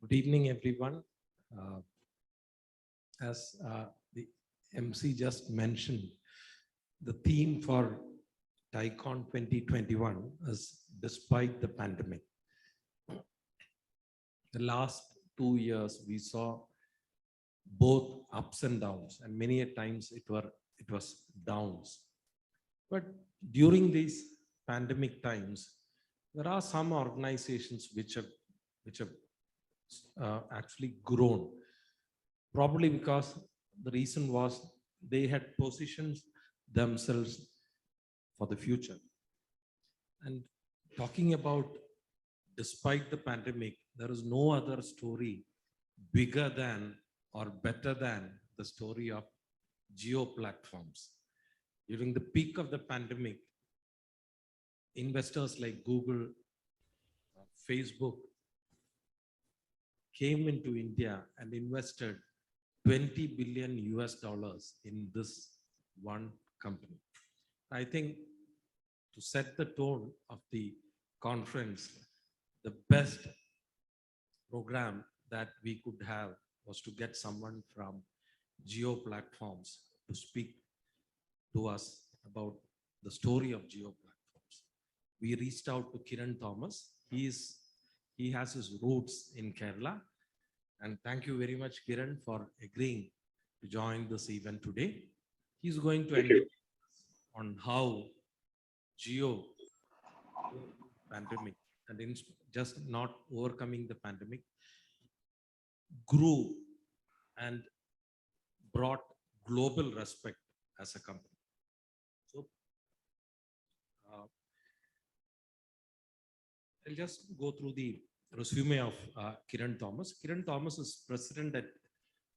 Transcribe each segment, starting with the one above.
Good evening, everyone. As the MC just mentioned, the theme for TiEcon 2021 is despite the pandemic. The last 2 years, we saw both ups and downs, and many a times it was downs. But during these pandemic times, there are some organizations which have actually grown, probably because the reason was they had positioned themselves for the future. And talking about despite the pandemic, there is no other story bigger than or better than the story of Jio platforms. During the peak of the pandemic, investors like Google, Facebook came into India and invested 20 billion US dollars in this one company. I think to set the tone of the conference, the best program that we could have was to get someone from Jio platforms to speak to us about the story of Jio platforms. We reached out to Kiran Thomas. He has his roots in Kerala. And thank you very much, Kiran, for agreeing to join this event today. He's going to educate us on how Jio pandemic and just not overcoming the pandemic grew and brought global respect as a company. So I'll just go through the resume of Kiran Thomas. Kiran Thomas is president at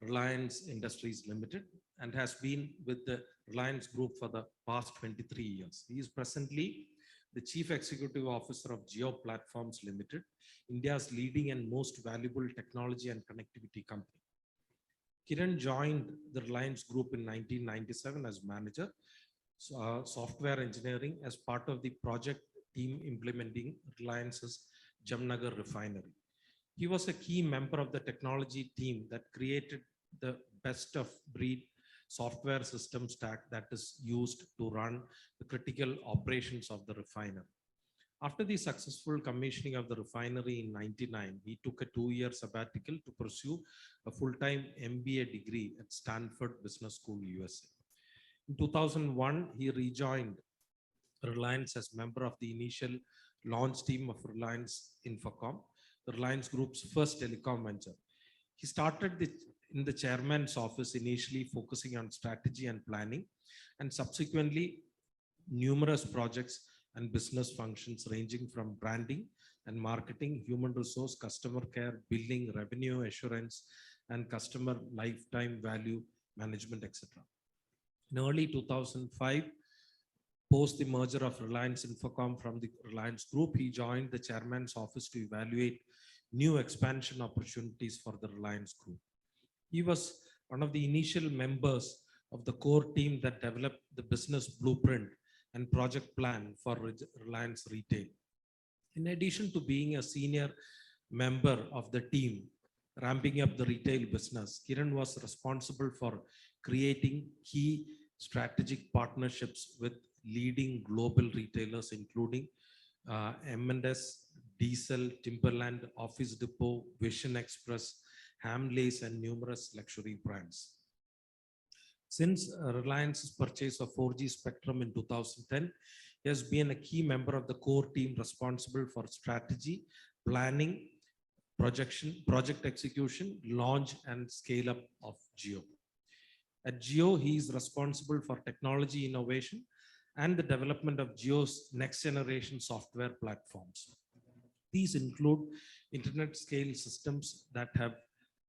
Reliance Industries Limited and has been with the Reliance Group for the past 23 years. He is presently the Chief Executive Officer of Jio Platforms Limited, India's leading and most valuable technology and connectivity company. Kiran joined the Reliance Group in 1997 as manager, software engineering, as part of the project team implementing Reliance's Jamnagar refinery. He was a key member of the technology team that created the best of breed software system stack that is used to run the critical operations of the refinery. After the successful commissioning of the refinery in 1999, he took a 2-year sabbatical to pursue a full-time MBA degree at Stanford Business School, USA. In 2001, he rejoined Reliance as member of the initial launch team of Reliance Infocom, the Reliance Group's first telecom venture. He started in the chairman's office, initially focusing on strategy and planning, and subsequently numerous projects and business functions ranging from branding and marketing, human resource, customer care, billing, revenue assurance, and customer lifetime value management, etc. In early 2005, post the merger of Reliance Infocom from the Reliance Group, he joined the chairman's office to evaluate new expansion opportunities for the Reliance Group. He was one of the initial members of the core team that developed the business blueprint and project plan for Reliance Retail. In addition to being a senior member of the team ramping up the retail business, Kiran was responsible for creating key strategic partnerships with leading global retailers, including M&S, Diesel, Timberland, Office Depot, Vision Express, Hamleys, and numerous luxury brands. Since Reliance's purchase of 4G spectrum in 2010, he has been a key member of the core team responsible for strategy, planning, project execution, launch, and scale up of Jio. At Jio, he is responsible for technology innovation and the development of Jio's next generation software platforms. These include internet scale systems that have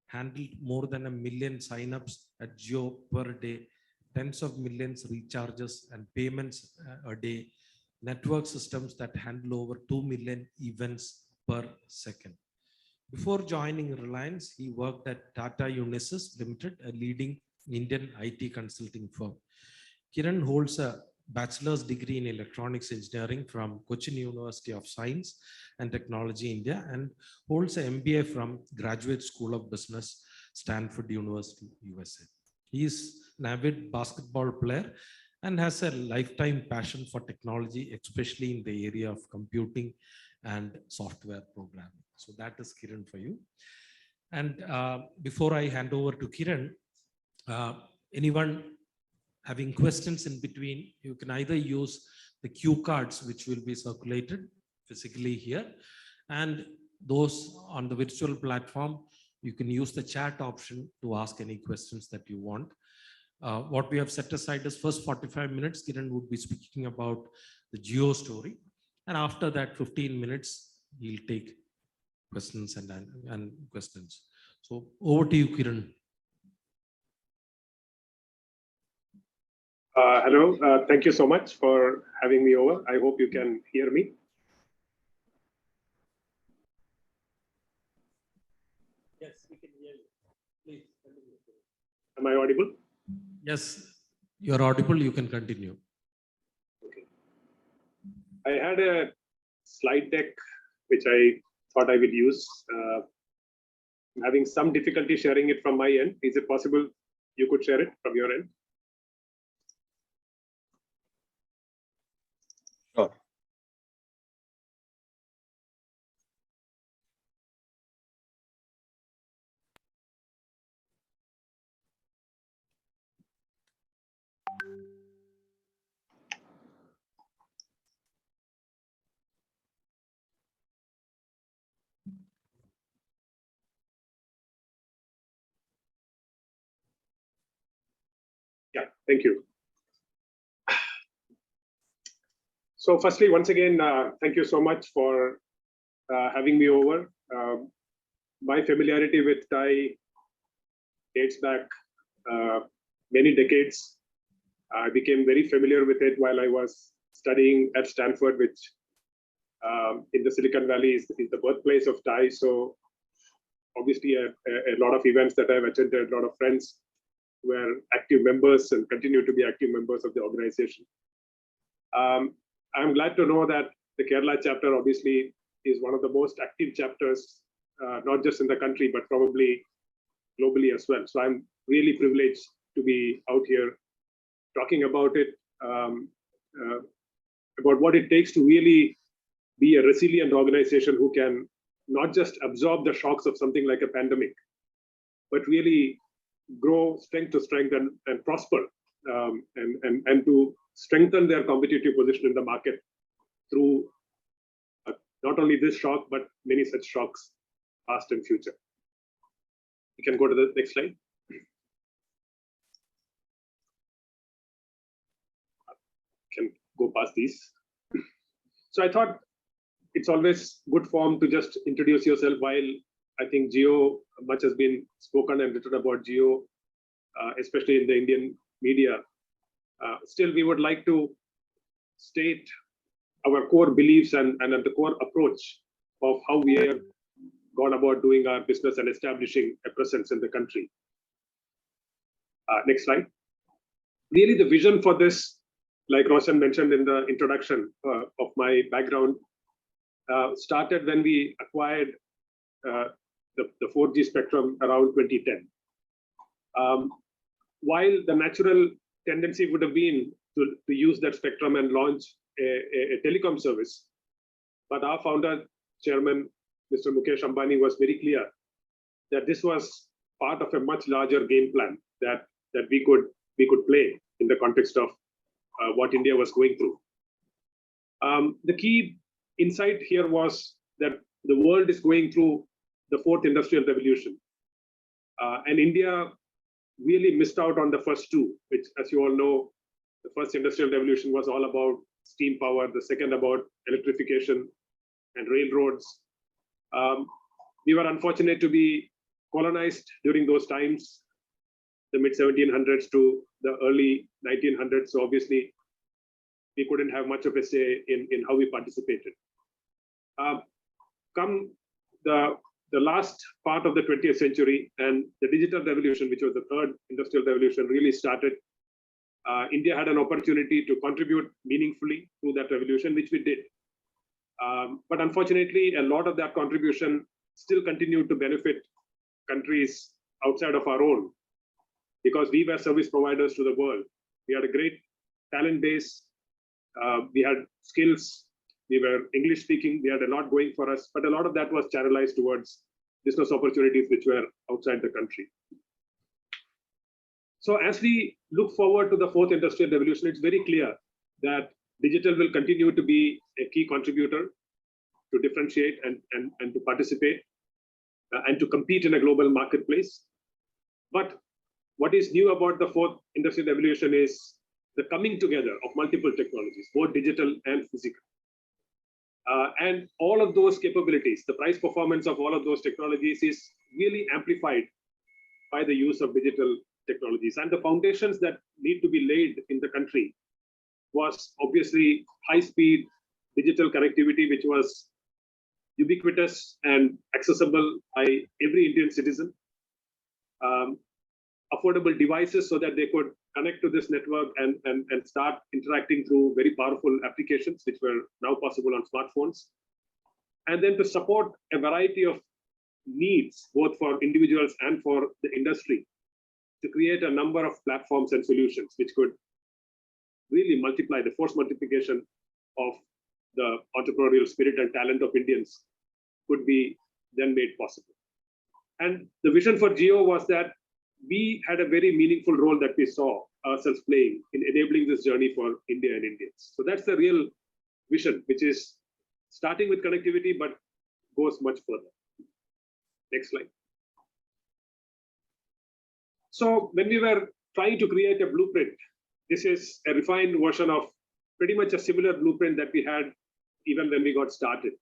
handled more than 1 million signups at Jio per day, tens of millions recharges and payments a day, network systems that handle over 2 million events per second. Before joining Reliance, he worked at Tata Unisys Limited, a leading Indian IT consulting firm. Kiran holds a bachelor's degree in electronics engineering from Cochin University of Science and Technology, India, and holds an MBA from Graduate School of Business, Stanford University, USA. He is an avid basketball player and has a lifetime passion for technology, especially in the area of computing and software programming. So that is Kiran for you. And before I hand over to Kiran, anyone having questions in between, you can either use the cue cards, which will be circulated physically here, and those on the virtual platform, you can use the chat option to ask any questions that you want. What we have set aside is first 45 minutes, Kiran would be speaking about the Jio story. And after that 15 minutes, he'll take questions and questions. So over to you, Kiran. Hello, thank you so much for having me over. I hope you can hear me. Yes, we can hear you. Please continue. Am I audible? Yes, you're audible. You can continue. Okay. I had a slide deck which I thought I would use. I'm having some difficulty sharing it from my end. Is it possible you could share it from your end? Sure. Yeah, thank you. So firstly, once again, thank you so much for having me over. My familiarity with TiE dates back many decades. I became very familiar with it while I was studying at Stanford, which in the Silicon Valley is the birthplace of TiE. So obviously a lot of events that I've attended, a lot of friends were active members and continue to be active members of the organization. I'm glad to know that the Kerala chapter obviously is one of the most active chapters, not just in the country, but probably globally as well. So I'm really privileged to be out here talking about it, about what it takes to really be a resilient organization who can not just absorb the shocks of something like a pandemic, but really grow strength to strength and prosper, and to strengthen their competitive position in the market through not only this shock, but many such shocks, past and future. You can go to the next slide. Can go past these. So I thought it's always good form to just introduce yourself. While I think Jio, much has been spoken and written about Jio, especially in the Indian media. Still, we would like to state our core beliefs and the core approach of how we have gone about doing our business and establishing a presence in the country. Next slide. Really, the vision for this, like Roshan mentioned in the introduction of my background, started when we acquired the 4G spectrum around 2010. While the natural tendency would have been to use that spectrum and launch a telecom service, but our founder, chairman, Mr. Mukesh Ambani, was very clear that this was part of a much larger game plan that we could play in the context of what India was going through. The key insight here was that the world is going through the fourth industrial revolution, and India really missed out on the first two, which, as you all know, the first industrial revolution was all about steam power, the second about electrification and railroads. We were unfortunate to be colonized during those times, the mid 1700s to the early 1900s. So obviously, we couldn't have much of a say in how we participated. Come the last part of the 20th century and the digital revolution, which was the third industrial revolution, really started. India had an opportunity to contribute meaningfully to that revolution, which we did. But unfortunately, a lot of that contribution still continued to benefit countries outside of our own, because we were service providers to the world. We had a great talent base. We had skills. We were English speaking. We had a lot going for us, but a lot of that was channelized towards business opportunities which were outside the country. So as we look forward to the fourth industrial revolution, it's very clear that digital will continue to be a key contributor to differentiate and to participate and to compete in a global marketplace. But what is new about the fourth industrial revolution is the coming together of multiple technologies, both digital and physical. And all of those capabilities, the price performance of all of those technologies is really amplified by the use of digital technologies. And the foundations that need to be laid in the country was obviously high-speed digital connectivity, which was ubiquitous and accessible by every Indian citizen. Affordable devices so that they could connect to this network and start interacting through very powerful applications, which were now possible on smartphones. And then to support a variety of needs, both for individuals and for the industry, to create a number of platforms and solutions which could really multiply the force multiplication of the entrepreneurial spirit and talent of Indians could be then made possible. And the vision for Jio was that we had a very meaningful role that we saw ourselves playing in enabling this journey for India and Indians. So that's the real vision, which is starting with connectivity, but goes much further. Next slide. So when we were trying to create a blueprint, this is a refined version of pretty much a similar blueprint that we had even when we got started.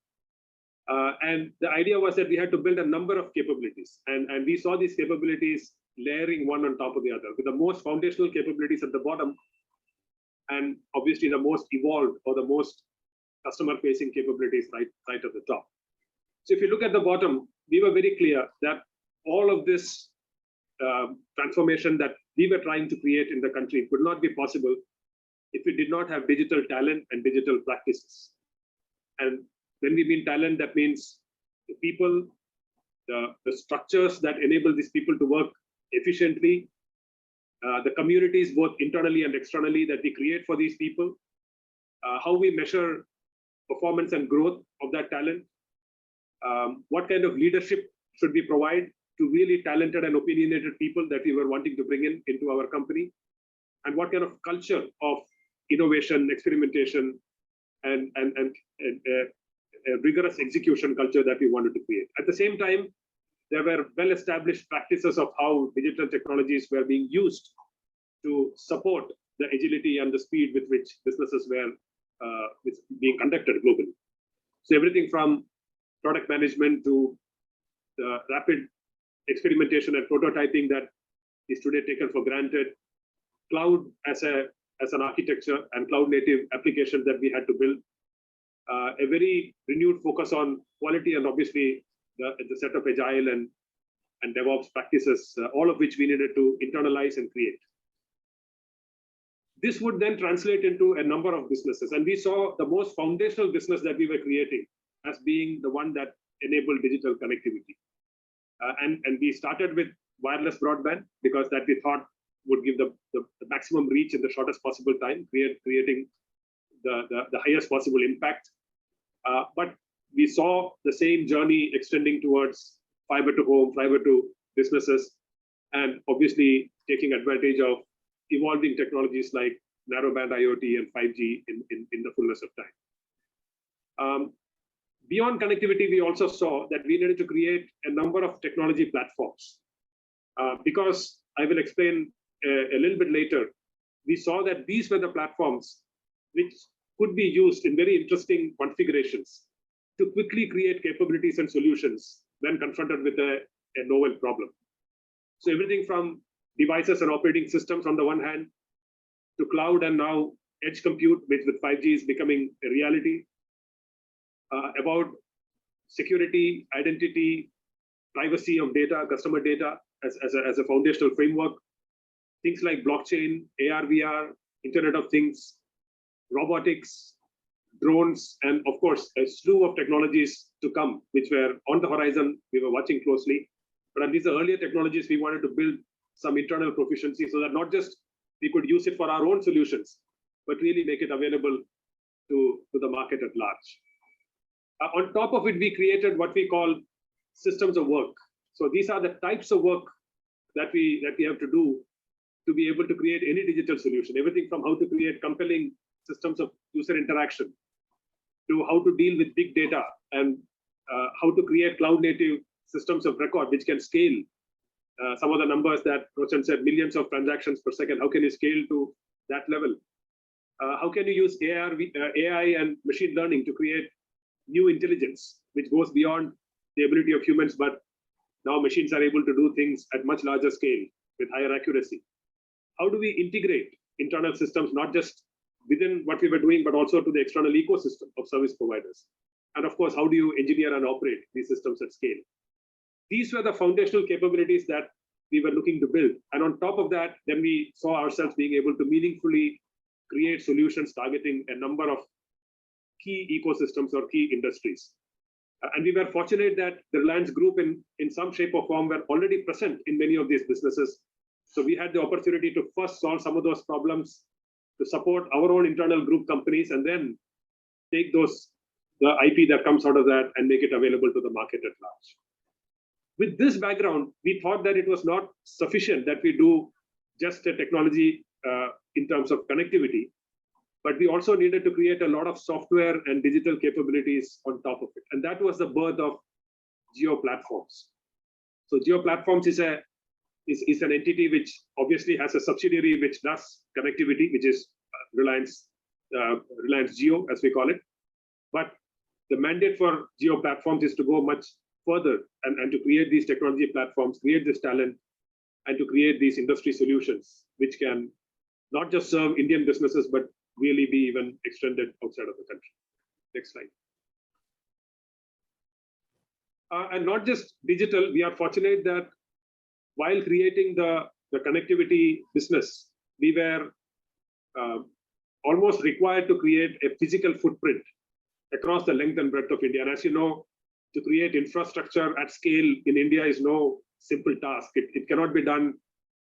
And the idea was that we had to build a number of capabilities. And we saw these capabilities layering one on top of the other, with the most foundational capabilities at the bottom, and obviously the most evolved or the most customer-facing capabilities right at the top. So if you look at the bottom, we were very clear that all of this transformation that we were trying to create in the country could not be possible if we did not have digital talent and digital practices. And when we mean talent, that means the people, the structures that enable these people to work efficiently, the communities, both internally and externally, that we create for these people, how we measure performance and growth of that talent, what kind of leadership should we provide to really talented and opinionated people that we were wanting to bring into our company, and what kind of culture of innovation, experimentation, and a rigorous execution culture that we wanted to create. At the same time, there were well-established practices of how digital technologies were being used to support the agility and the speed with which businesses were being conducted globally. So everything from product management to the rapid experimentation and prototyping that is today taken for granted, cloud as an architecture and cloud-native application that we had to build, a very renewed focus on quality, and obviously the set of agile and DevOps practices, all of which we needed to internalize and create. This would then translate into a number of businesses. And we saw the most foundational business that we were creating as being the one that enabled digital connectivity. And we started with wireless broadband because that we thought would give the maximum reach in the shortest possible time, creating the highest possible impact. But we saw the same journey extending towards fiber to home, fiber to businesses, and obviously taking advantage of evolving technologies like narrowband IoT and 5G in the fullness of time. Beyond connectivity, we also saw that we needed to create a number of technology platforms. Because I will explain a little bit later, we saw that these were the platforms which could be used in very interesting configurations to quickly create capabilities and solutions when confronted with a novel problem. So everything from devices and operating systems on the one hand, to cloud and now edge compute, which with 5G is becoming a reality, about security, identity, privacy of data, customer data as a foundational framework, things like blockchain, AR, VR, Internet of Things, robotics, drones, and of course, a slew of technologies to come, which were on the horizon. We were watching closely. But these are earlier technologies. We wanted to build some internal proficiency so that not just we could use it for our own solutions, but really make it available to the market at large. On top of it, we created what we call systems of work. So these are the types of work that we have to do to be able to create any digital solution. Everything from how to create compelling systems of user interaction to how to deal with big data and how to create cloud-native systems of record which can scale. Some of the numbers that Roshan said, millions of transactions per second. How can you scale to that level? How can you use AI and machine learning to create new intelligence, which goes beyond the ability of humans, but now machines are able to do things at much larger scale with higher accuracy? How do we integrate internal systems, not just within what we were doing, but also to the external ecosystem of service providers? And of course, how do you engineer and operate these systems at scale? These were the foundational capabilities that we were looking to build. And on top of that, then we saw ourselves being able to meaningfully create solutions targeting a number of key ecosystems or key industries. And we were fortunate that the Reliance Group in some shape or form were already present in many of these businesses. So we had the opportunity to first solve some of those problems, to support our own internal group companies, and then take the IP that comes out of that and make it available to the market at large. With this background, we thought that it was not sufficient that we do just a technology in terms of connectivity, but we also needed to create a lot of software and digital capabilities on top of it. And that was the birth of Jio Platforms. So Jio Platforms is an entity which obviously has a subsidiary which does connectivity, which is Reliance Jio, as we call it. But the mandate for Jio Platforms is to go much further and to create these technology platforms, create this talent, and to create these industry solutions, which can not just serve Indian businesses, but really be even extended outside of the country. Next slide. And not just digital, we are fortunate that while creating the connectivity business, we were almost required to create a physical footprint across the length and breadth of India. And as you know, to create infrastructure at scale in India is no simple task. It cannot be done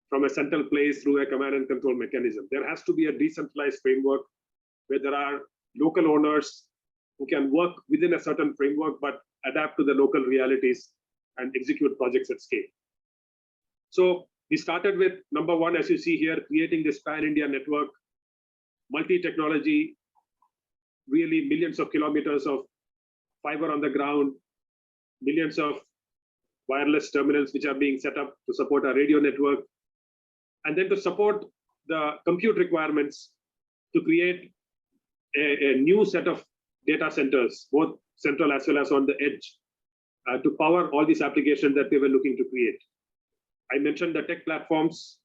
from a central place through a command and control mechanism. There has to be a decentralized framework where there are local owners who can work within a certain framework, but adapt to the local realities and execute projects at scale. So we started with number one, as you see here, creating this pan-India network, multi-technology, really millions of kilometers of fiber on the ground, millions of wireless terminals which are being set up to support our radio network, and then to support the compute requirements to create a new set of data centers, both central as well as on the edge, to power all these applications that we were looking to create. I mentioned the tech platforms,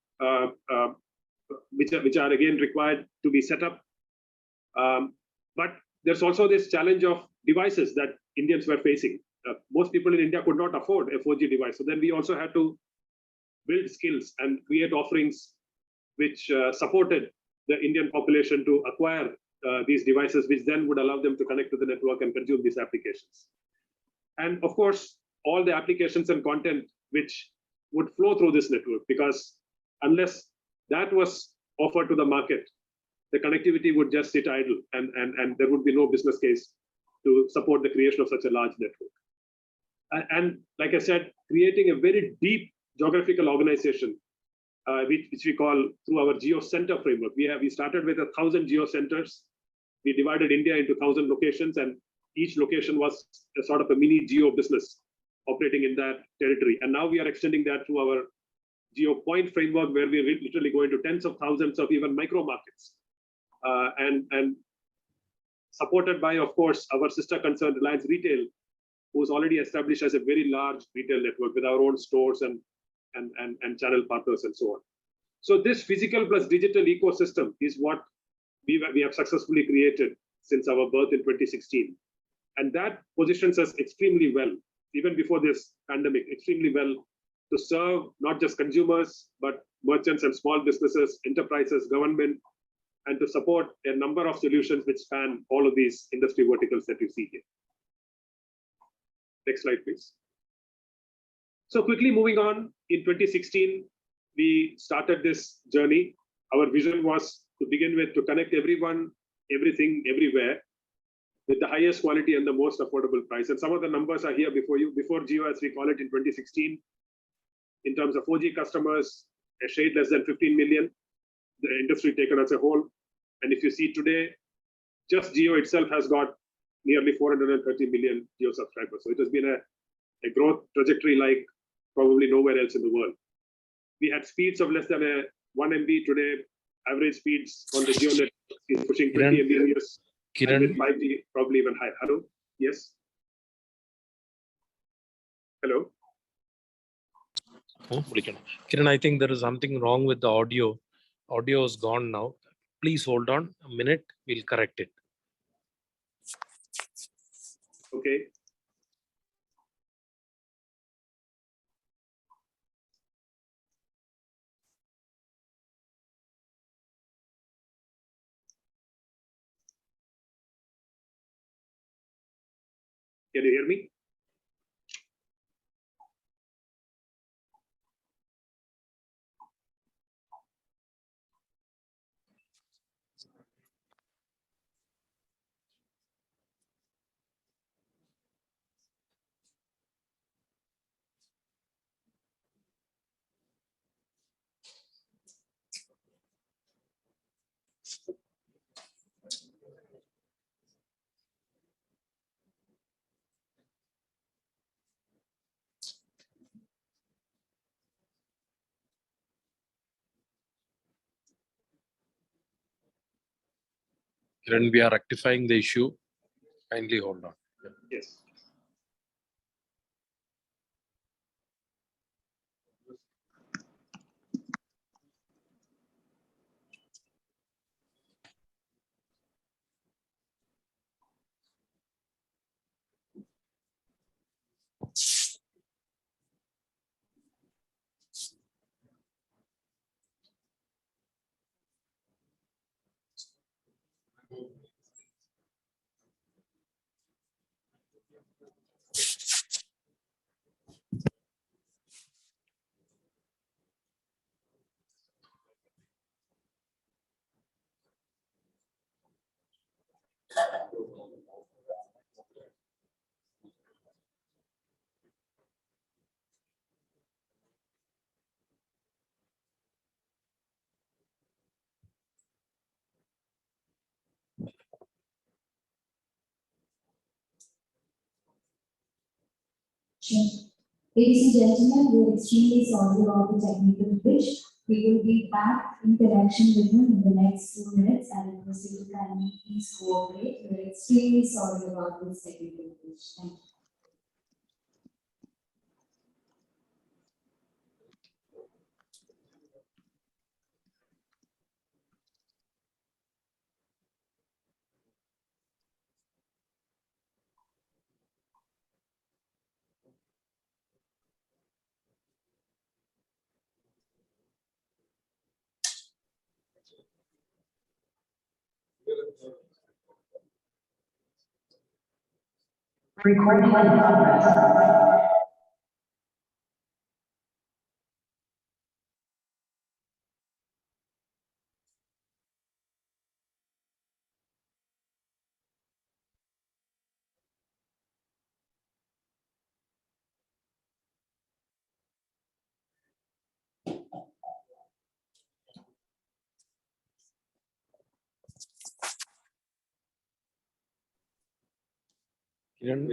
which are again required to be set up. But there's also this challenge of devices that Indians were facing. Most people in India could not afford a 4G device. So then we also had to build skills and create offerings which supported the Indian population to acquire these devices, which then would allow them to connect to the network and consume these applications. And of course, all the applications and content which would flow through this network, because unless that was offered to the market, the connectivity would just sit idle and there would be no business case to support the creation of such a large network. And like I said, creating a very deep geographical organization, which we call through our Jio Center framework. We started with 1,000 Jio Centers. We divided India into 1,000 locations, and each location was a sort of a mini Jio business operating in that territory. And now we are extending that to our Jio Point framework, where we are literally going to tens of thousands of even micro markets, and supported by, of course, our sister concern Reliance Retail, who's already established as a very large retail network with our own stores and channel partners and so on. So this physical plus digital ecosystem is what we have successfully created since our birth in 2016. And that positions us extremely well, even before this pandemic, extremely well to serve not just consumers, but merchants and small businesses, enterprises, government, and to support a number of solutions which span all of these industry verticals that you see here. Next slide, please. So quickly moving on, in 2016, we started this journey. Our vision was to begin with to connect everyone, everything, everywhere with the highest quality and the most affordable price. And some of the numbers are here before you. Before Jio, as we call it in 2016, in terms of 4G customers, a shade less than 15 million, the industry taken as a whole. And if you see today, just Jio itself has got nearly 430 million Jio subscribers. So it has been a growth trajectory like probably nowhere else in the world. We had speeds of less than 1 MB. Today, average speeds on the Jio network is pushing 20 Mbps. Kiran, with 5G, probably even higher. Hello? Yes? Hello? Kiran, I think there is something wrong with the audio. Audio is gone now. Please hold on a minute. We'll correct it. Okay. Can you hear me? Kiran, we are rectifying the issue. Kindly hold on. Yes. Ladies and gentlemen, we are extremely sorry about the technical glitch. We will be back in connection with him in the next 2 minutes, and request you to kindly please cooperate. We are extremely sorry about this technical glitch. Thank you. Recording in progress. Kiran,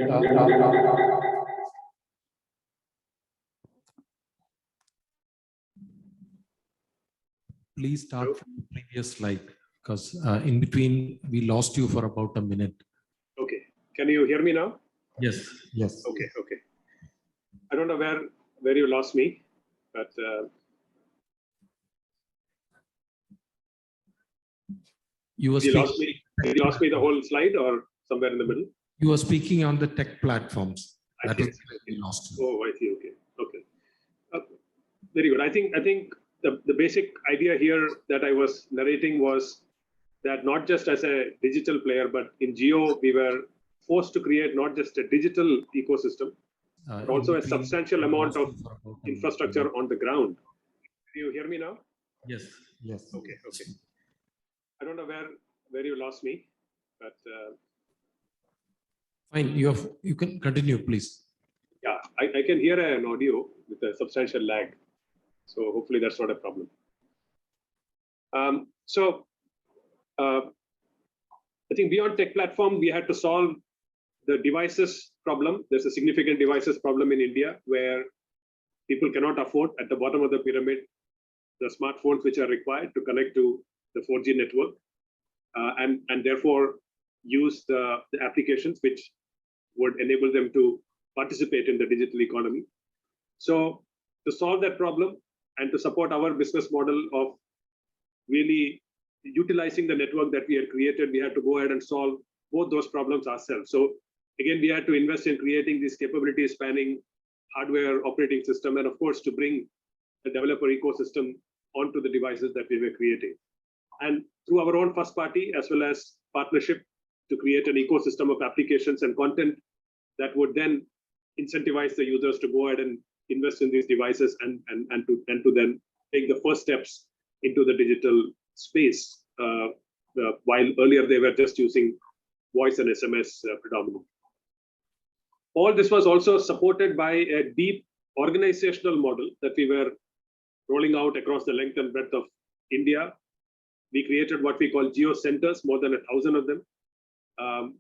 Please start from the previous slide, because in between we lost you for about a minute. Okay. Can you hear me now? Yes. Yes. Okay. Okay. I don't know where you lost me, but You were you lost speaking. me. You lost me the whole slide, or somewhere in the middle. You were speaking on the tech platforms. I That see. is where we lost you. Oh, I see. Okay. Okay. Very good. I think the basic idea here that I was narrating was that not just as a digital player, but in Jio, we were forced to create not just a digital ecosystem, but also a substantial amount of infrastructure on the ground. Do you hear me now? Yes. Yes. Okay. Okay. I don't know where you lost me, but fine. You can continue, please. Yeah, I can hear an audio with a substantial lag, so hopefully that's not a problem. I think beyond tech platform, we had to solve the devices problem. There's a significant devices problem in India where people cannot afford at the bottom of the pyramid the smartphones which are required to connect to the 4G network, and therefore use the applications which would enable them to participate in the digital economy. So to solve that problem and to support our business model of really utilizing the network that we had created, we had to go ahead and solve both those problems ourselves. So again, we had to invest in creating these capabilities spanning hardware, operating system, and of course, to bring the developer ecosystem onto the devices that we were creating. And through our own first party, as well as partnership, to create an ecosystem of applications and content that would then incentivize the users to go ahead and invest in these devices and to then take the first steps into the digital space, while earlier they were just using voice and SMS predominantly. All this was also supported by a deep organizational model that we were rolling out across the length and breadth of India. We created what we call Jio centers, more than 1,000 of them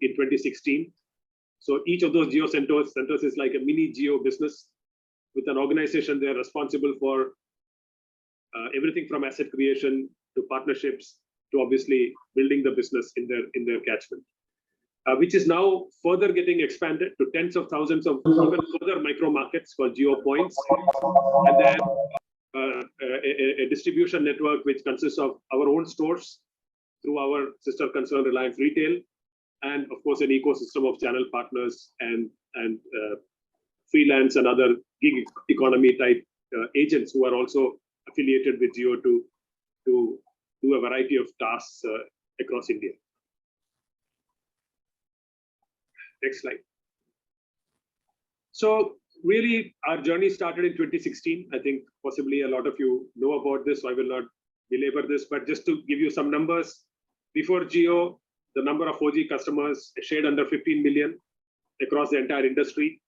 in 2016. So each of those Jio centers is like a mini Jio business with an organization there responsible for everything from asset creation to partnerships to obviously building the business in their catchment, which is now further getting expanded to tens of thousands of even further micro markets called Jio points, and then a distribution network which consists of our own stores through our sister concern Reliance Retail, and of course an ecosystem of channel partners and freelance and other gig economy type agents who are also affiliated with Jio to do a variety of tasks across India. Next slide. So really, our journey started in 2016. I think possibly a lot of you know about this, so I will not belabor this, but just to give you some numbers, before Jio, the number of 4G customers shared under 15 million across the entire industry.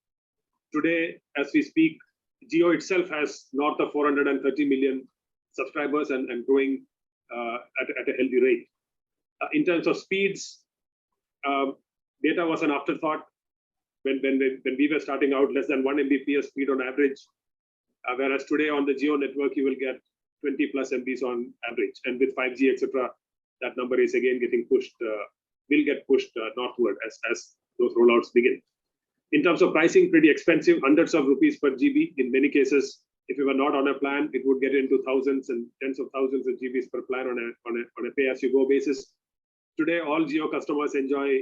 Today, as we speak, Jio itself has north of 430 million subscribers and growing at a healthy rate. In terms of speeds, data was an afterthought when we were starting out, less than 1 Mbps speed on average, whereas today on the Jio network, you will get 20 plus MBs on average. And with 5G, etc., that number is again getting pushed, will get pushed northward as those rollouts begin. In terms of pricing, pretty expensive, hundreds of rupees per GB. In many cases, if you were not on a plan, it would get into thousands and tens of thousands of GBs per plan on a pay-as-you-go basis. Today, all Jio customers enjoy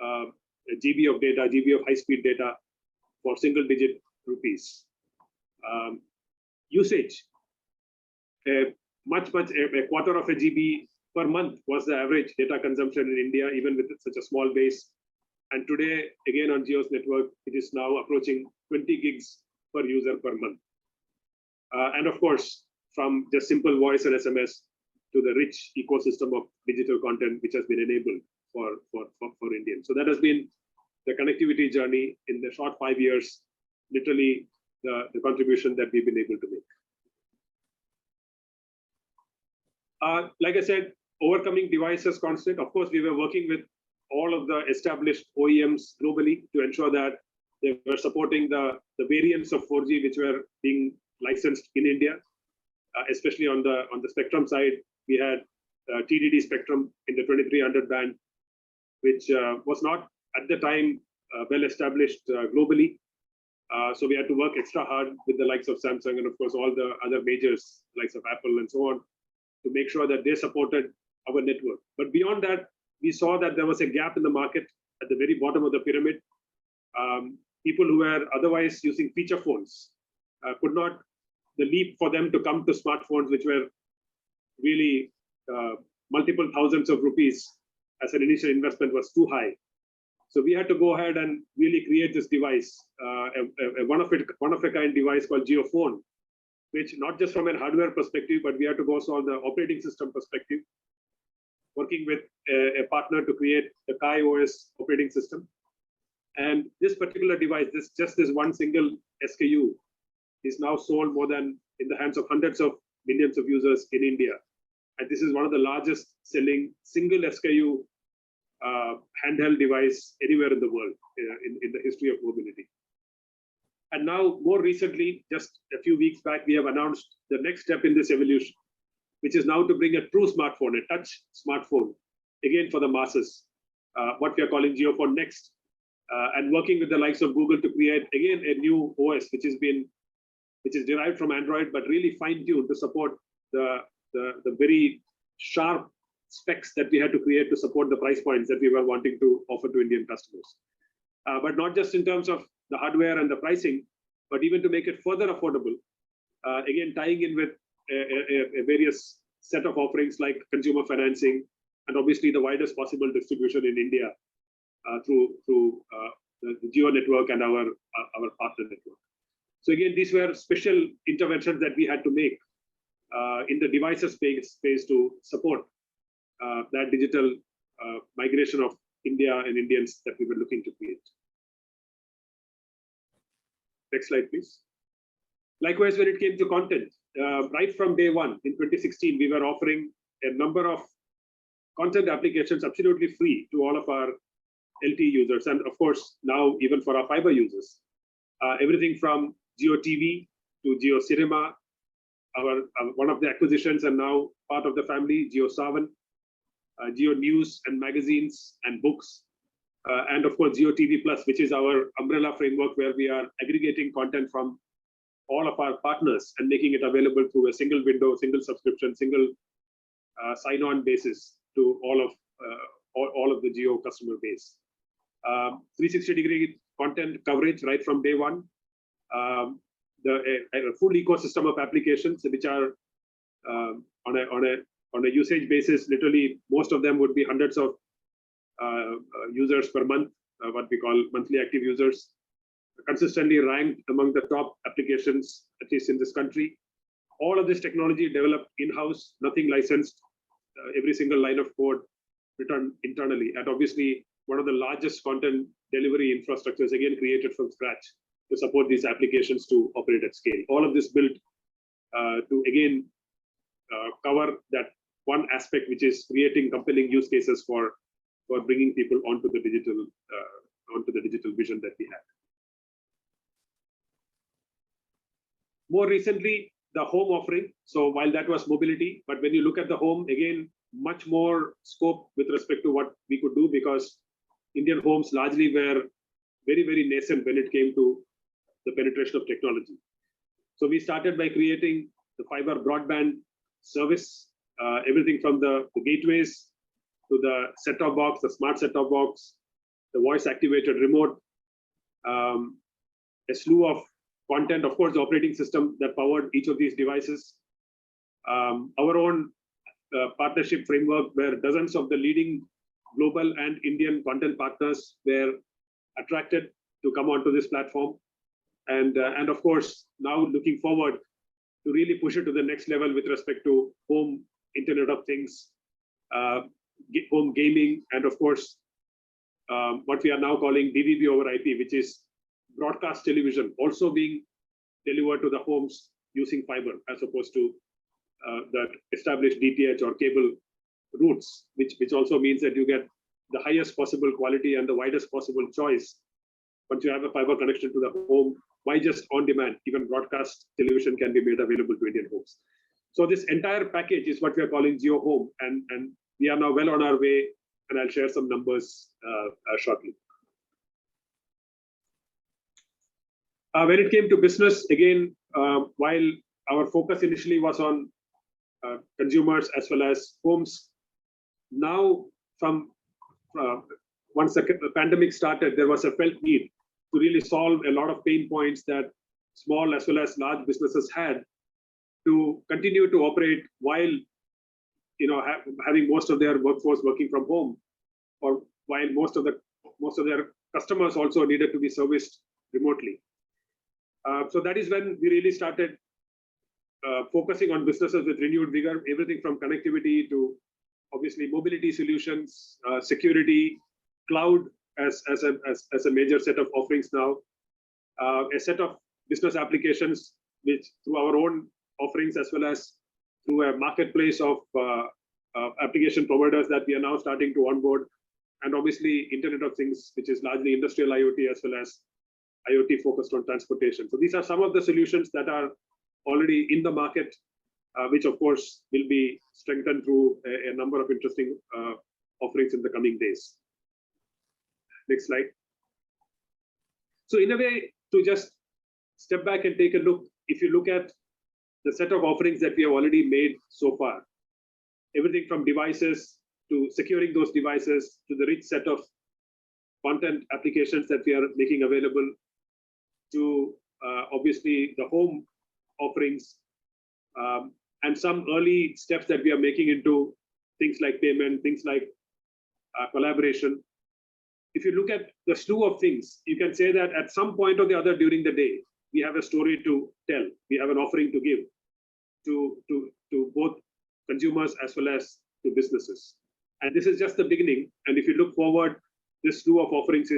a GB of data, GB of high-speed data for single-digit rupees. Usage, a quarter of a GB per month was the average data consumption in India, even with such a small base. And today, again on Jio's network, it is now approaching 20 gigs per user per month. And of course, from just simple voice and SMS to the rich ecosystem of digital content which has been enabled for Indians. So that has been the connectivity journey in the short 5 years, literally the contribution that we've been able to make. Like I said, overcoming devices constraint. Of course, we were working with all of the established OEMs globally to ensure that they were supporting the variants of 4G which were being licensed in India, especially on the spectrum side. We had TDD spectrum in the 2300 band, which was not at the time well established globally. So we had to work extra hard with the likes of Samsung and of course all the other majors, likes of Apple and so on, to make sure that they supported our network. But beyond that, we saw that there was a gap in the market at the very bottom of the pyramid. People who were otherwise using feature phones could not the leap for them to come to smartphones, which were really multiple thousands of rupees as an initial investment, was too high. So we had to go ahead and really create this device, a one-of-a-kind device called JioPhone, which not just from a hardware perspective, but we had to go also on the operating system perspective, working with a partner to create the KaiOS operating system. And this particular device, just this one single SKU, is now sold more than in the hands of hundreds of millions of users in India. And this is one of the largest selling single SKU handheld device anywhere in the world in the history of mobility. And now, more recently, just a few weeks back, we have announced the next step in this evolution, which is now to bring a true smartphone, a touch smartphone, again for the masses, what we are calling JioPhone Next, and working with the likes of Google to create, again, a new OS, which is derived from Android, but really fine-tuned to support the very sharp specs that we had to create to support the price points that we were wanting to offer to Indian customers. But not just in terms of the hardware and the pricing, but even to make it further affordable, again, tying in with a various set of offerings like consumer financing, and obviously the widest possible distribution in India through the Jio network and our partner network. So again, these were special interventions that we had to make in the devices space to support that digital migration of India and Indians that we were looking to create. Next slide, please. Likewise, when it came to content, right from day one in 2016, we were offering a number of content applications absolutely free to all of our LTE users, and of course, now even for our fiber users. Everything from Jio TV to Jio Cinema, one of the acquisitions and now part of the family, Jio Savan, Jio News and magazines and books, and of course Jio TV Plus, which is our umbrella framework where we are aggregating content from all of our partners and making it available through a single window, single subscription, single sign-on basis to all of the Jio customer base. 360-degree content coverage right from day one. A full ecosystem of applications which are on a usage basis. Literally, most of them would be hundreds of users per month, what we call monthly active users, consistently ranked among the top applications, at least in this country. All of this technology developed in-house, nothing licensed, every single line of code written internally, and obviously one of the largest content delivery infrastructures, again created from scratch to support these applications to operate at scale. All of this built to again cover that one aspect, which is creating compelling use cases for bringing people onto the digital vision that we had. More recently, the home offering. So while that was mobility, but when you look at the home, again, much more scope with respect to what we could do, because Indian homes largely were very, very nascent when it came to the penetration of technology. So we started by creating the fiber broadband service, everything from the gateways to the set-top box, the smart set-top box, the voice-activated remote, a slew of content, of course, the operating system that powered each of these devices, our own partnership framework where dozens of the leading global and Indian content partners were attracted to come onto this platform. And of course, now looking forward to really push it to the next level with respect to home Internet of Things, home gaming, and of course, what we are now calling DVB over IP, which is broadcast television, also being delivered to the homes using fiber as opposed to that established DTH or cable routes, which also means that you get the highest possible quality and the widest possible choice once you have a fiber connection to the home. Why just on demand? Even broadcast television can be made available to Indian homes. So this entire package is what we are calling Jio Home, and we are now well on our way, and I'll share some numbers shortly. When it came to business, again, while our focus initially was on consumers as well as homes, now once the pandemic started, there was a felt need to really solve a lot of pain points that small as well as large businesses had to continue to operate while having most of their workforce working from home, or while most of their customers also needed to be serviced remotely. So that is when we really started focusing on businesses with renewed vigor, everything from connectivity to obviously mobility solutions, security, cloud as a major set of offerings now, a set of business applications which through our own offerings as well as through a marketplace of application providers that we are now starting to onboard, and obviously Internet of Things, which is largely industrial IoT as well as IoT focused on transportation. So these are some of the solutions that are already in the market, which of course will be strengthened through a number of interesting offerings in the coming days. Next slide. So in a way, to just step back and take a look, if you look at the set of offerings that we have already made so far, everything from devices to securing those devices to the rich set of content applications that we are making available to obviously the home offerings, and some early steps that we are making into things like payment, things like collaboration. If you look at the slew of things, you can say that at some point or the other during the day, we have a story to tell, we have an offering to give to both consumers as well as to businesses. And this is just the beginning. And if you look forward, this slew of offerings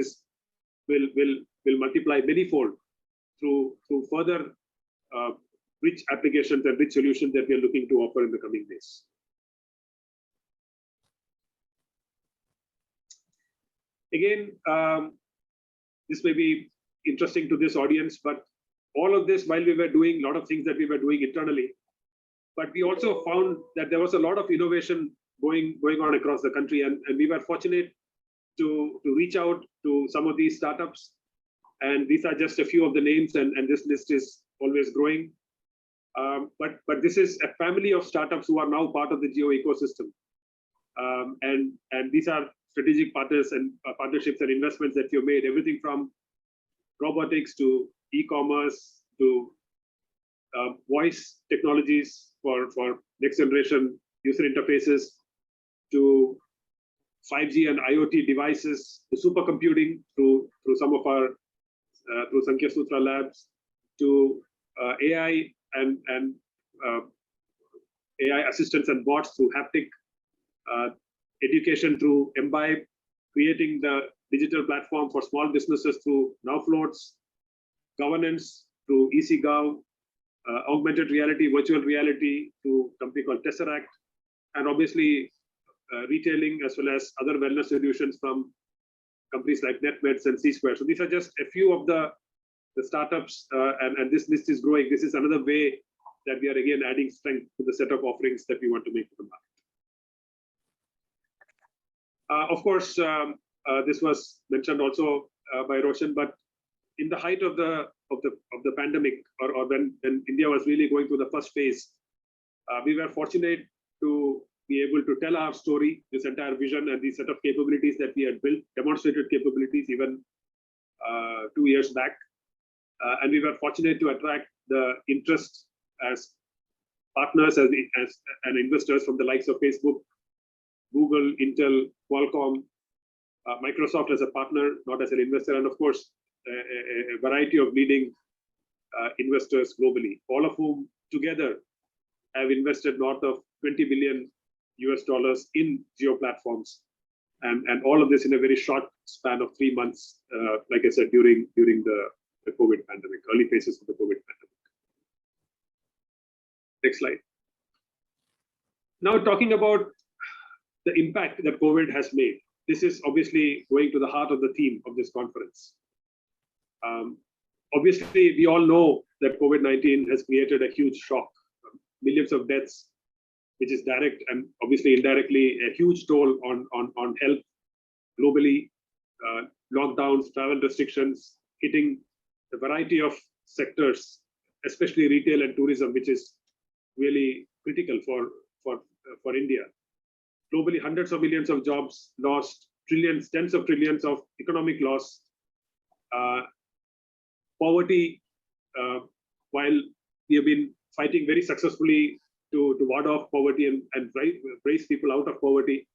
will multiply manyfold through further rich applications and rich solutions that we are looking to offer in the coming days. Again, this may be interesting to this audience, but all of this while we were doing a lot of things that we were doing internally, but we also found that there was a lot of innovation going on across the country, and we were fortunate to reach out to some of these startups. And these are just a few of the names, and this list is always growing. But this is a family of startups who are now part of the Jio ecosystem. And these are strategic partners and partnerships and investments that you've made, everything from robotics to e-commerce to voice technologies for next generation user interfaces, to 5G and IoT devices, to supercomputing through some of our through Sankhya Sutra labs, to AI and AI assistants and bots through Haptic, education through Imbibe, creating the digital platform for small businesses through Now Floats, governance through EasyGov, augmented reality, virtual reality through a company called Tesseract, and obviously retailing as well as other wellness solutions from companies like NetMeds and C-Square. So these are just a few of the startups, and this list is growing. This is another way that we are again adding strength to the set of offerings that we want to make to the market. Of course, this was mentioned also by Roshan, but in the height of the pandemic, or when India was really going through the first phase, we were fortunate to be able to tell our story, this entire vision and the set of capabilities that we had built, demonstrated capabilities even 2 years back. And we were fortunate to attract the interest as partners and investors from the likes of Facebook, Google, Intel, Qualcomm, Microsoft as a partner, not as an investor, and of course, a variety of leading investors globally, all of whom together have invested north of $20 billion in Jio platforms, and all of this in a very short span of 3 months, like I said, during the COVID pandemic, early phases of the COVID pandemic. Next slide. Now talking about the impact that COVID has made. This is obviously going to the heart of the theme of this conference. Obviously, we all know that COVID-19 has created a huge shock, millions of deaths, which is direct and obviously indirectly a huge toll on health globally, lockdowns, travel restrictions, hitting a variety of sectors, especially retail and tourism, which is really critical for India. Globally, hundreds of millions of jobs lost, trillions, tens of trillions of economic loss, poverty, while we have been fighting very successfully to ward off poverty and raise people out of poverty.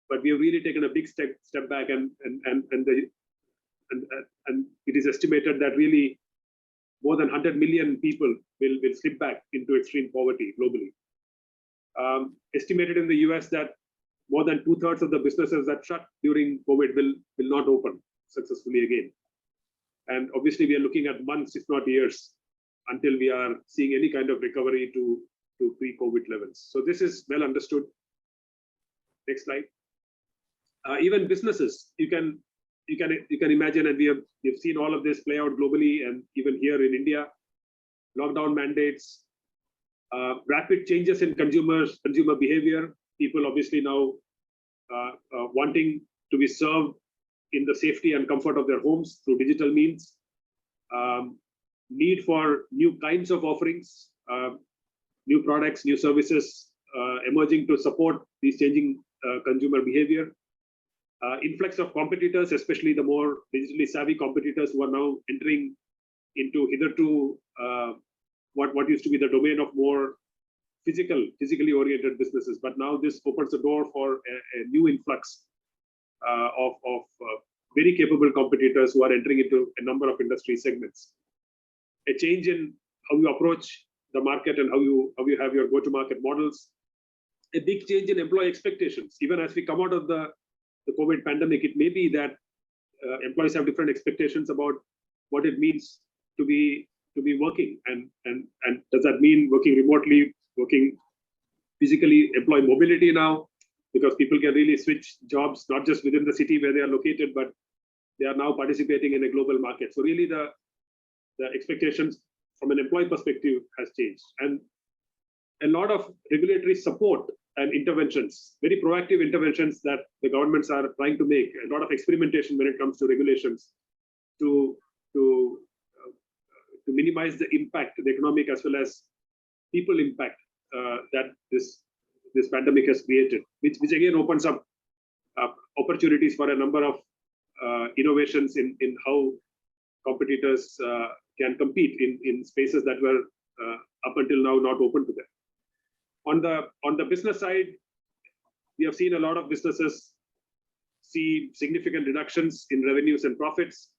But we have really taken a big step back, and it is estimated that really more than 100 million people will slip back into extreme poverty globally. Estimated in the US that more than 2/3 of the businesses that shut during COVID will not open successfully again. And obviously, we are looking at months, if not years, until we are seeing any kind of recovery to pre-COVID levels. So this is well understood. Next slide. Even businesses, you can imagine, and we have seen all of this play out globally and even here in India. Lockdown mandates, rapid changes in consumer behavior. People obviously now wanting to be served in the safety and comfort of their homes through digital means. Need for new kinds of offerings, new products, new services emerging to support these changing consumer behavior. Influx of competitors, especially the more digitally savvy competitors who are now entering into hitherto what used to be the domain of more physically oriented businesses. But now this opens the door for a new influx of very capable competitors who are entering into a number of industry segments. A change in how you approach the market and how you have your go-to-market models. A big change in employee expectations. Even as we come out of the COVID pandemic, it may be that employees have different expectations about what it means to be working, and does that mean working remotely, working physically, employee mobility now, because people can really switch jobs not just within the city where they are located, but they are now participating in a global market. So really the expectations from an employee perspective has changed, and a lot of regulatory support and interventions, very proactive interventions that the governments are trying to make, a lot of experimentation when it comes to regulations to minimize the impact, the economic as well as people impact that this pandemic has created, which again opens up opportunities for a number of innovations in how competitors can compete in spaces that were up until now not open to them. On the business side, we have seen a lot of businesses see significant reductions in revenues and profits,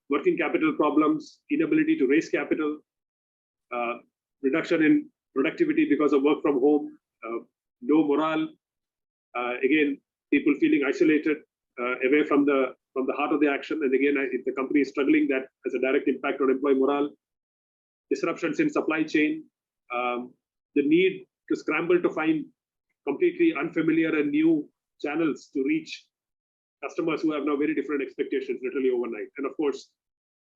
working capital problems, inability to raise capital, reduction in productivity because of work from home, low morale, again, people feeling isolated, away from the heart of the action. And again, if the company is struggling, that has a direct impact on employee morale. Disruptions in supply chain, the need to scramble to find completely unfamiliar and new channels to reach customers who have now very different expectations literally overnight. And of course,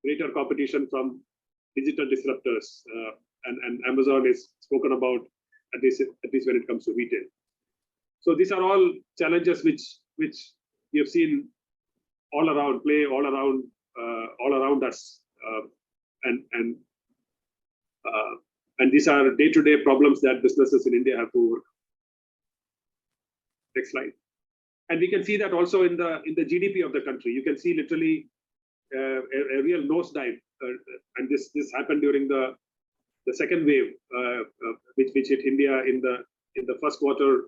greater competition from digital disruptors, and Amazon is spoken about at least when it comes to retail. So these are all challenges which we have seen all around us, and these are day-to-day problems that businesses in India have to overcome. Next slide. And we can see that also in the GDP of the country. You can see literally a real nosedive, and this happened during the second wave, which hit India in the first quarter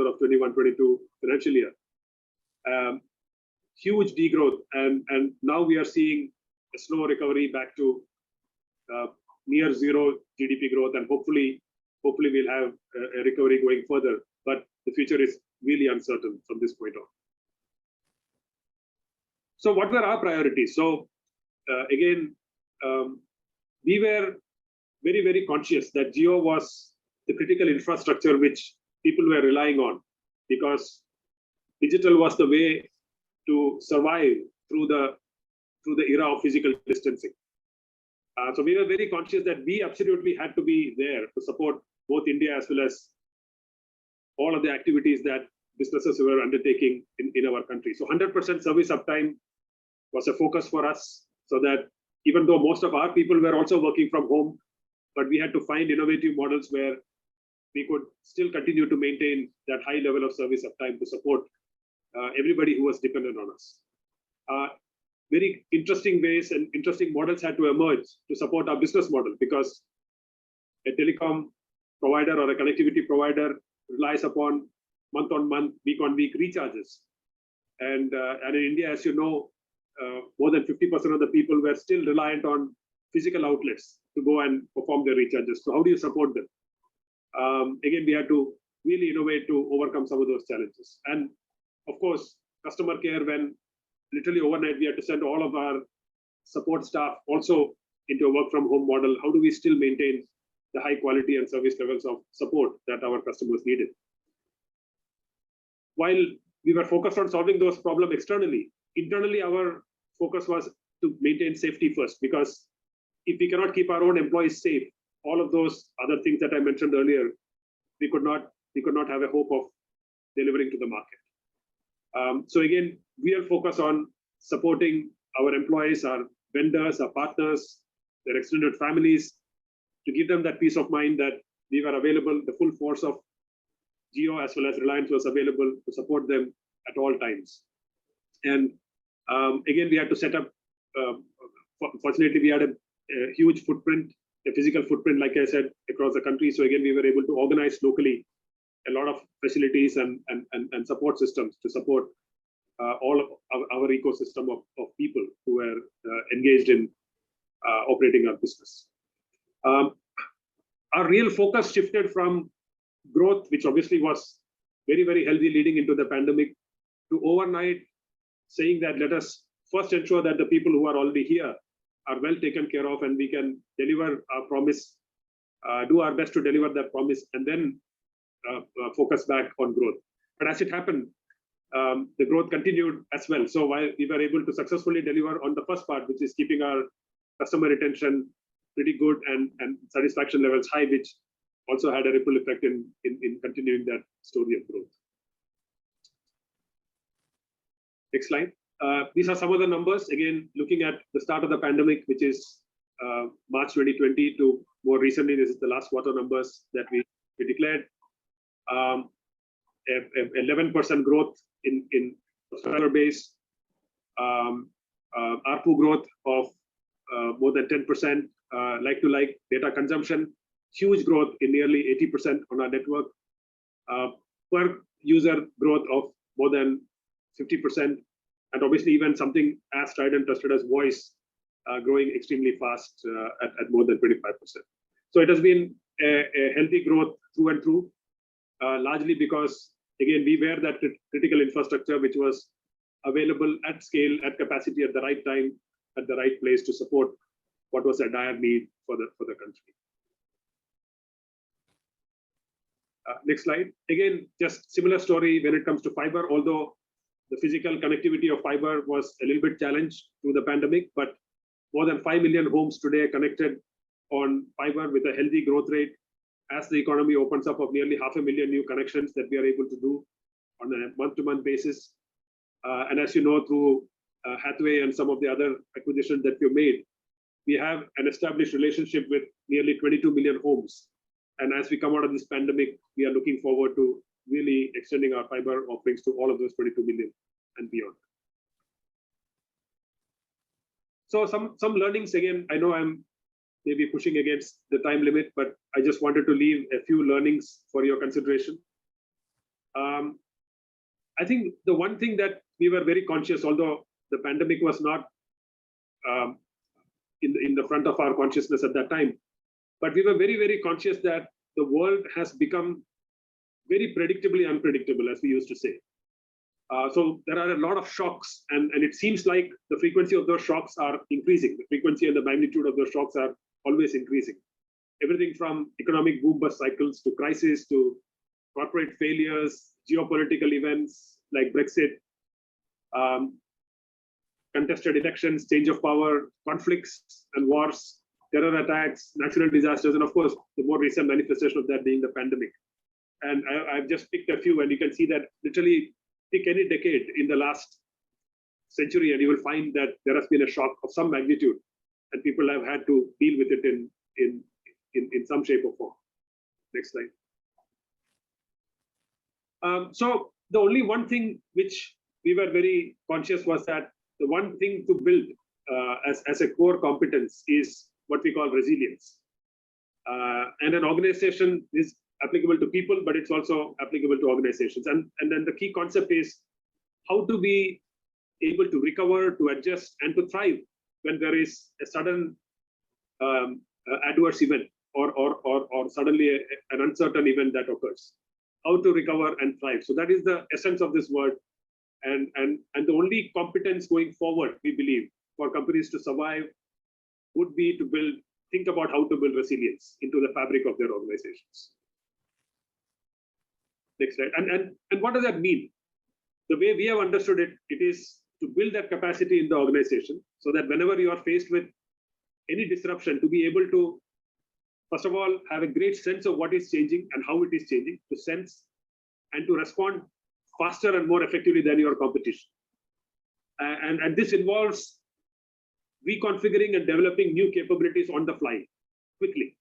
of 21-22 financial year. Huge degrowth, and now we are seeing a slow recovery back to near zero GDP growth, and hopefully we'll have a recovery going further. But the future is really uncertain from this point on. So what were our priorities? So again, we were very, very conscious that Jio was the critical infrastructure which people were relying on, because digital was the way to survive through the era of physical distancing. So we were very conscious that we absolutely had to be there to support both India as well as all of the activities that businesses were undertaking in our country. So 100% service uptime was a focus for us, so that even though most of our people were also working from home, but we had to find innovative models where we could still continue to maintain that high level of service uptime to support everybody who was dependent on us. very interesting ways and interesting models had to emerge to support our business model, because a telecom provider or a connectivity provider relies upon month-on-month, week-on-week recharges. And in India, as you know, more than 50% of the people were still reliant on physical outlets to go and perform their recharges. So how do you support them? Again, we had to really innovate to overcome some of those challenges. And of course, customer care, when literally overnight we had to send all of our support staff also into a work from home model. How do we still maintain the high quality and service levels of support that our customers needed? While we were focused on solving those problems externally, internally our focus was to maintain safety first, because if we cannot keep our own employees safe, all of those other things that I mentioned earlier, we could not have a hope of delivering to the market. So again, we are focused on supporting our employees, our vendors, our partners, their extended families, to give them that peace of mind that we were available. The full force of Jio as well as Reliance was available to support them at all times. And again, we had to set up, fortunately, we had a huge footprint, a physical footprint, like I said, across the country. So again, we were able to organize locally a lot of facilities and support systems to support all of our ecosystem of people who were engaged in operating our business. Our real focus shifted from growth, which obviously was very, very healthy leading into the pandemic, to overnight saying that let us first ensure that the people who are already here are well taken care of, and we can deliver our promise, do our best to deliver that promise, and then focus back on growth. But as it happened, the growth continued as well. So while we were able to successfully deliver on the first part, which is keeping our customer retention pretty good and satisfaction levels high, which also had a ripple effect in continuing that story of growth. Next slide. These are some of the numbers. Again, looking at the start of the pandemic, which is March 2020 to more recently, this is the last quarter numbers that we declared. 11% growth in subscriber base, ARPU growth of more than 10%, like-to-like data consumption, huge growth in nearly 80% on our network, per user growth of more than 50%, and obviously even something as tried and trusted as voice growing extremely fast at more than 25%. So it has been a healthy growth through and through, largely because, again, we were that critical infrastructure which was available at scale, at capacity, at the right time, at the right place to support what was a dire need for the country. Next slide. Again, just similar story when it comes to fiber, although the physical connectivity of fiber was a little bit challenged through the pandemic, but more than 5 million homes today connected on fiber with a healthy growth rate. As the economy opens up, of nearly 500,000 new connections that we are able to do on a month-to-month basis. And as you know, through Hathway and some of the other acquisitions that we've made, we have an established relationship with nearly 22 million homes. And as we come out of this pandemic, we are looking forward to really extending our fiber offerings to all of those 22 million and beyond. So some learnings, again, I know I'm maybe pushing against the time limit, but I just wanted to leave a few learnings for your consideration. I think the one thing that we were very conscious, although the pandemic was not in the front of our consciousness at that time, but we were very, very conscious that the world has become very predictably unpredictable, as we used to say. So there are a lot of shocks, and it seems like the frequency of those shocks are increasing. The frequency and the magnitude of those shocks are always increasing. Everything from economic boom bust cycles to crisis to corporate failures, geopolitical events like Brexit, contested elections, change of power, conflicts and wars, terror attacks, natural disasters, and of course, the more recent manifestation of that being the pandemic. And I've just picked a few, and you can see that literally pick any decade in the last century, and you will find that there has been a shock of some magnitude, and people have had to deal with it in some shape or form. Next slide. So the only one thing which we were very conscious was that the one thing to build as a core competence is what we call resilience. And an organization is applicable to people, but it's also applicable to organizations. And then the key concept is how to be able to recover, to adjust, and to thrive when there is a sudden adverse event or suddenly an uncertain event that occurs. How to recover and thrive. So that is the essence of this word. And the only competence going forward, we believe, for companies to survive would be to think about how to build resilience into the fabric of their organizations. Next slide. And what does that mean? The way we have understood it, it is to build that capacity in the organization so that whenever you are faced with any disruption, to be able to, first of all, have a great sense of what is changing and how it is changing, to sense and to respond faster and more effectively than your competition. And this involves reconfiguring and developing new capabilities on the fly quickly,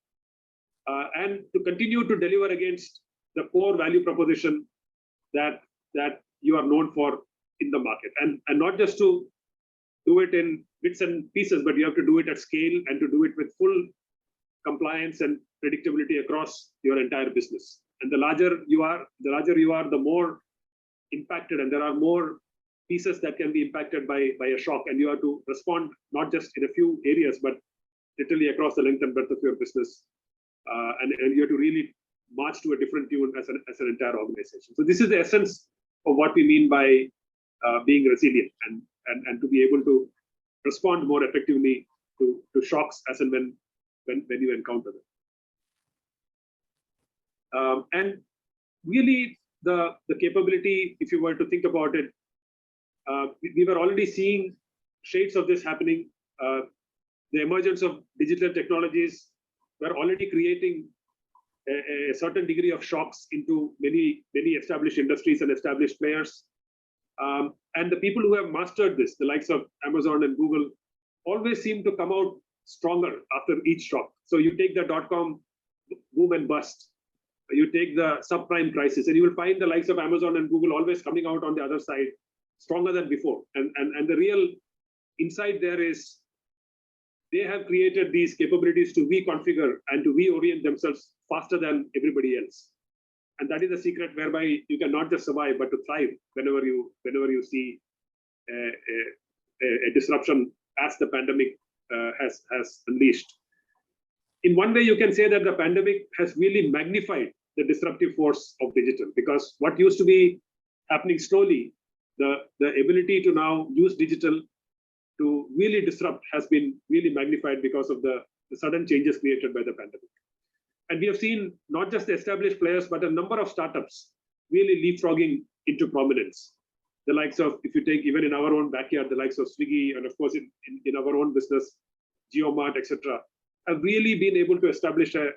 and to continue to deliver against the core value proposition that you are known for in the market, and not just to do it in bits and pieces, but you have to do it at scale and to do it with full compliance and predictability across your entire business. And the larger you are, the more impacted, and there are more pieces that can be impacted by a shock, and you have to respond not just in a few areas, but literally across the length and breadth of your business, and you have to really march to a different tune as an entire organization. So this is the essence of what we mean by being resilient and to be able to respond more effectively to shocks as and when you encounter them. And really the capability, if you were to think about it, we were already seeing shades of this happening. The emergence of digital technologies were already creating a certain degree of shocks into many established industries and established players. And the people who have mastered this, the likes of Amazon and Google, always seem to come out stronger after each shock. So you take the .com boom and bust, you take the subprime crisis, and you will find the likes of Amazon and Google always coming out on the other side stronger than before. And the real insight there is they have created these capabilities to reconfigure and to reorient themselves faster than everybody else. And that is the secret whereby you can not just survive, but to thrive whenever you see a disruption as the pandemic has unleashed. In one way, you can say that the pandemic has really magnified the disruptive force of digital, because what used to be happening slowly, the ability to now use digital to really disrupt has been really magnified because of the sudden changes created by the pandemic. And we have seen not just the established players, but a number of startups really leapfrogging into prominence. The likes of, if you take even in our own backyard, the likes of Swiggy, and of course in our own business, JioMart, etc., have really been able to establish a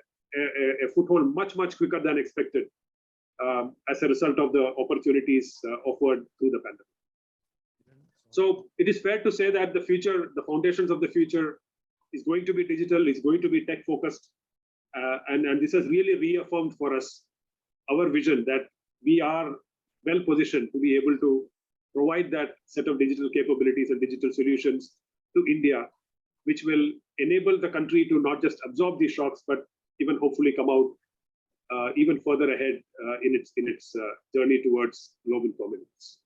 foothold much quicker than expected as a result of the opportunities offered through the pandemic. So it is fair to say that the future, the foundations of the future is going to be digital, is going to be tech focused. And this has really reaffirmed for us our vision that we are well positioned to be able to provide that set of digital capabilities and digital solutions to India, which will enable the country to not just absorb these shocks, but even hopefully come out even further ahead in its journey towards global prominence.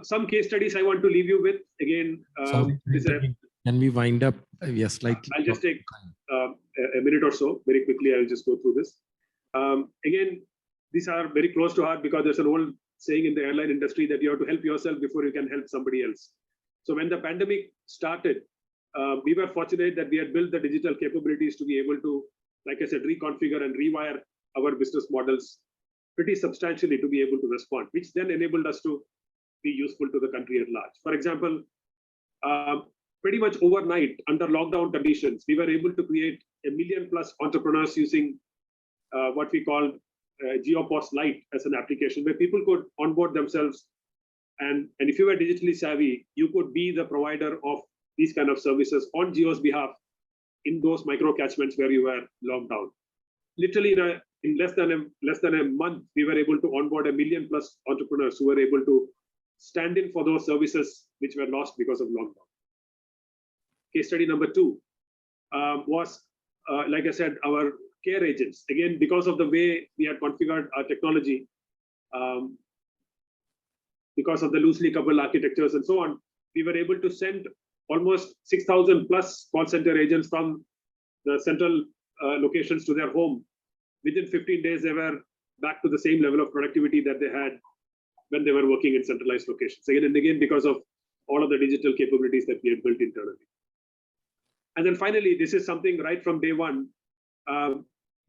Some case studies I want to leave you with. Again, can we wind up? Yes, slightly. I'll just take a minute or so. Very quickly, I'll just go through this. Again, these are very close to heart because there's an old saying in the airline industry that you have to help yourself before you can help somebody else. So when the pandemic started, we were fortunate that we had built the digital capabilities to be able to, like I said, reconfigure and rewire our business models pretty substantially to be able to respond, which then enabled us to be useful to the country at large. For example, pretty much overnight under lockdown conditions, we were able to create 1 million+ entrepreneurs using what we call JioPos lite as an application where people could onboard themselves. And if you were digitally savvy, you could be the provider of these kind of services on Jio's behalf in those micro catchments where you were locked down. Literally in less than a month, we were able to onboard 1 million+ entrepreneurs who were able to stand in for those services which were lost because of lockdown. Case study number 2 was, like I said, our care agents. Again, because of the way we had configured our technology, because of the loosely coupled architectures and so on, we were able to send almost 6,000 plus call center agents from the central locations to their home. Within 15 days, they were back to the same level of productivity that they had when they were working in centralized locations. Again and again, because of all of the digital capabilities that we had built internally. And then finally, this is something right from day one.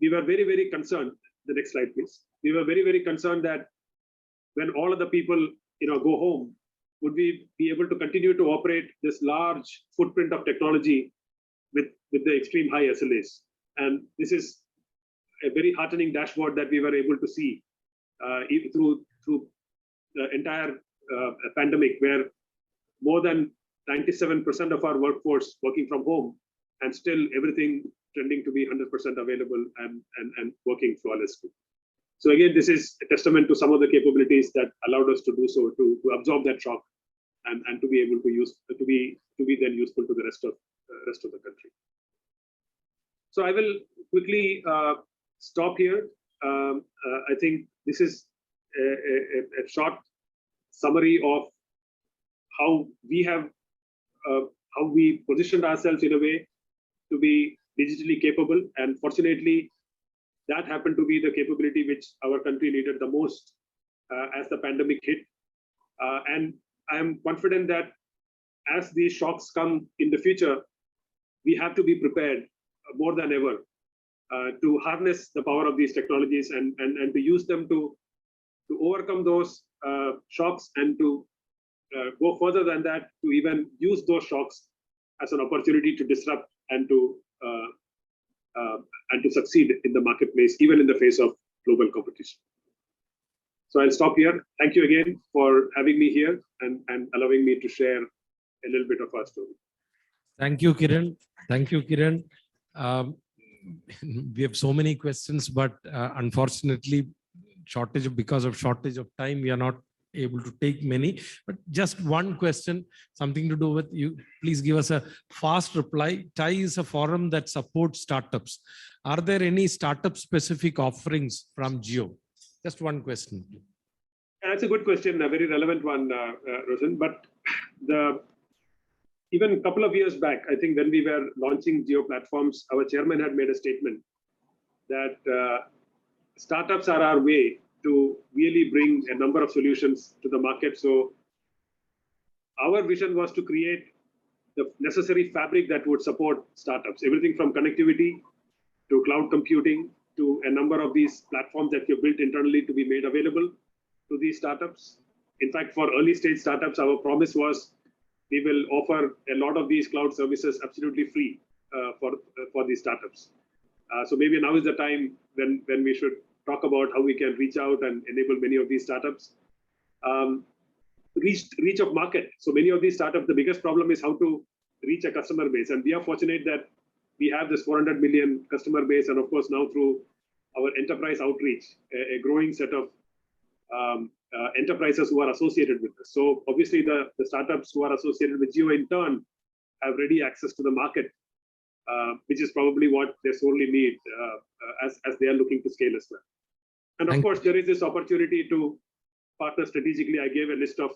We were very, very concerned. The next slide, please. We were very, very concerned that when all of the people go home, would we be able to continue to operate this large footprint of technology with the extreme high SLAs? And this is a very heartening dashboard that we were able to see through the entire pandemic, where more than 97% of our workforce working from home, and still everything trending to be 100% available and working flawlessly. So again, this is a testament to some of the capabilities that allowed us to do so, to absorb that shock and to be able to use to be then useful to the rest of the country. So I will quickly stop here. I think this is a short summary of how we have how we positioned ourselves in a way to be digitally capable, and fortunately, that happened to be the capability which our country needed the most as the pandemic hit. And I am confident that as these shocks come in the future, we have to be prepared more than ever to harness the power of these technologies and to use them to overcome those shocks, and to go further than that, to even use those shocks as an opportunity to disrupt and to succeed in the marketplace, even in the face of global competition. So I'll stop here. Thank you again for having me here and allowing me to share a little bit of our story. Thank you, Kiran. Thank you, Kiran. We have so many questions, but unfortunately, because of shortage of time, we are not able to take many. But just one question, something to do with you. Please give us a fast reply. TiE is a forum that supports startups. Are there any startup-specific offerings from Jio? Just one question. That's a good question, a very relevant one, Roshan. But even a couple of years back, I think when we were launching Jio platforms, our chairman had made a statement that startups are our way to really bring a number of solutions to the market. So our vision was to create the necessary fabric that would support startups, everything from connectivity to cloud computing to a number of these platforms that we have built internally to be made available to these startups. In fact, for early stage startups, our promise was we will offer a lot of these cloud services absolutely free for these startups. So maybe now is the time when we should talk about how we can reach out and enable many of these startups. Reach of market. So many of these startups, the biggest problem is how to reach a customer base. And we are fortunate that we have this 400 million customer base. And of course, now through our enterprise outreach, a growing set of enterprises who are associated with us. So obviously the startups who are associated with Jio in turn have ready access to the market, which is probably what they sorely need as they are looking to scale as well. And of course, there is this opportunity to partner strategically. I gave a list of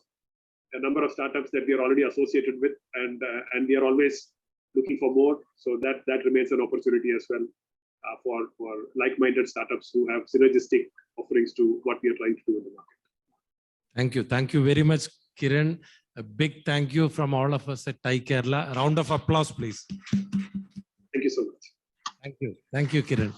a number of startups that we are already associated with, and we are always looking for more. So that remains an opportunity as well for like-minded startups who have synergistic offerings to what we are trying to do in the market. Thank you. Thank you very much, Kiran. A big thank you from all of us at TiE Kerala. A round of applause, please. Thank you so much. Thank you. Thank you, Kiran.